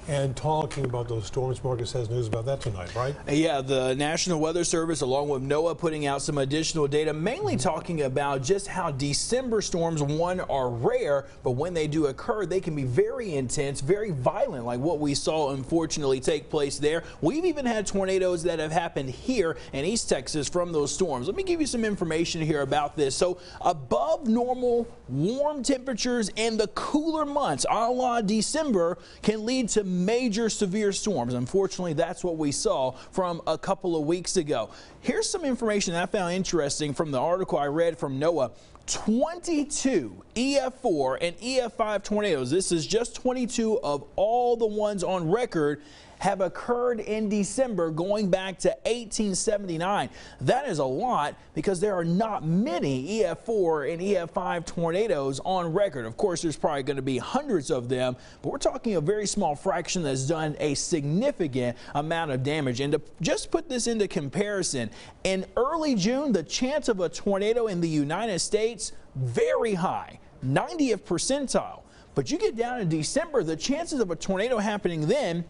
And talking about those storms, Marcus has news about that tonight, right? Yeah, the National Weather Service, along with NOAA, putting out some additional data, mainly talking about just how December storms, one, are rare, but when they do occur, they can be very intense, very violent, like what we saw unfortunately take place there. We've even had tornadoes that have happened here in East Texas from those storms. Let me give you some information here about this. So above normal warm temperatures in the cooler months, a la December, can lead to major severe storms. Unfortunately, that's what we saw from a couple of weeks ago. Here's some information that I found interesting from the article I read from NOAA. 22 EF4 and EF5 tornadoes, this is just 22 of all the ones on record, have occurred in December going back to 1879. That is a lot because there are not many EF4 and EF5 tornadoes on record. Of course, there's probably going to be hundreds of them, but we're talking a very small fraction that's done a significant amount of damage. And to just put this into comparison, in early June, the chance of a tornado in the United States, very high, 90th percentile. But you get down in December, the chances of a tornado happening then,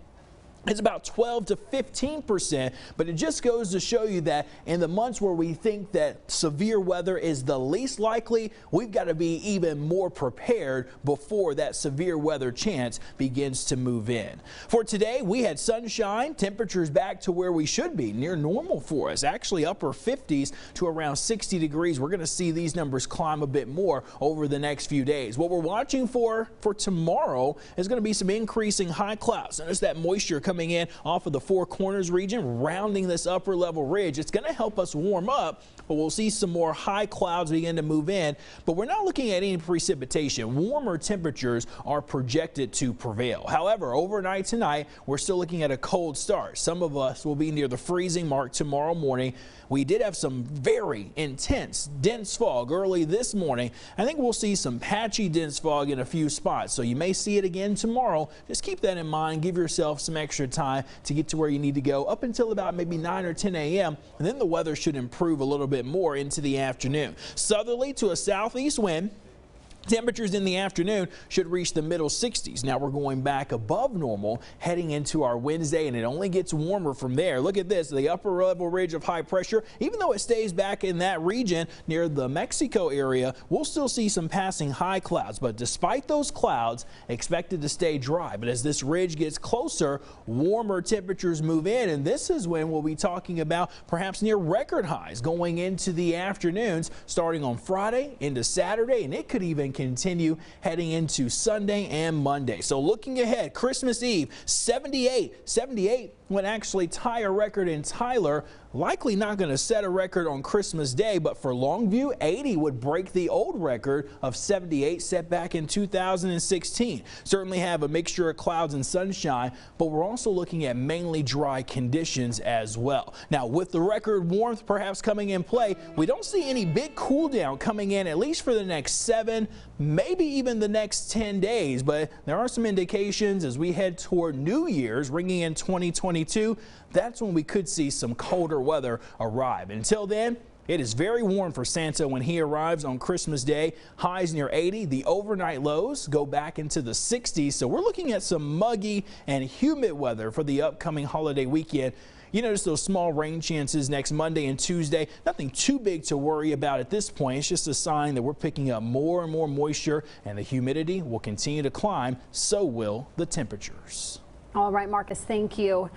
it's about 12 to 15%, but it just goes to show you that in the months where we think that severe weather is the least likely, we've got to be even more prepared before that severe weather chance begins to move in. For today, we had sunshine, temperatures back to where we should be, near normal for us, actually upper 50s to around 60 degrees. We're going to see these numbers climb a bit more over the next few days. What we're watching for tomorrow is going to be some increasing high clouds. Notice that moisture coming in off of the Four Corners region, rounding this upper level ridge. It's going to help us warm up, but we'll see some more high clouds begin to move in. But we're not looking at any precipitation. Warmer temperatures are projected to prevail. However, overnight tonight, we're still looking at a cold start. Some of us will be near the freezing mark tomorrow morning. We did have some very intense, dense fog early this morning. I think we'll see some patchy, dense fog in a few spots. So you may see it again tomorrow. Just keep that in mind. Give yourself some extra time to get to where you need to go up until about maybe 9 or 10 a.m. And then the weather should improve a little bit more into the afternoon. Southerly to a southeast wind. Temperatures in the afternoon should reach the middle 60s. Now we're going back above normal heading into our Wednesday, and it only gets warmer from there. Look at this, the upper level ridge of high pressure. Even though it stays back in that region near the Mexico area, we'll still see some passing high clouds. But despite those clouds, expected to stay dry. But as this ridge gets closer, warmer temperatures move in, and this is when we'll be talking about perhaps near record highs going into the afternoons, starting on Friday into Saturday, and it could even continue heading into Sunday and Monday. So looking ahead, Christmas Eve, 78 would actually tie a record in Tyler. Likely not going to set a record on Christmas Day, but for Longview, 80 would break the old record of 78 set back in 2016. Certainly have a mixture of clouds and sunshine, but we're also looking at mainly dry conditions as well. Now, with the record warmth perhaps coming in play, we don't see any big cool down coming in, at least for the next 7, maybe even the next 10 days. But there are some indications as we head toward New Year's, ringing in 2022, that's when we could see some colder weather arrive. Until then, it is very warm for Santa when he arrives on Christmas Day. Highs near 80. The overnight lows go back into the 60s. So we're looking at some muggy and humid weather for the upcoming holiday weekend. You notice those small rain chances next Monday and Tuesday. Nothing too big to worry about at this point. It's just a sign that we're picking up more and more moisture, and the humidity will continue to climb. So will the temperatures. All right, Marcus, thank you.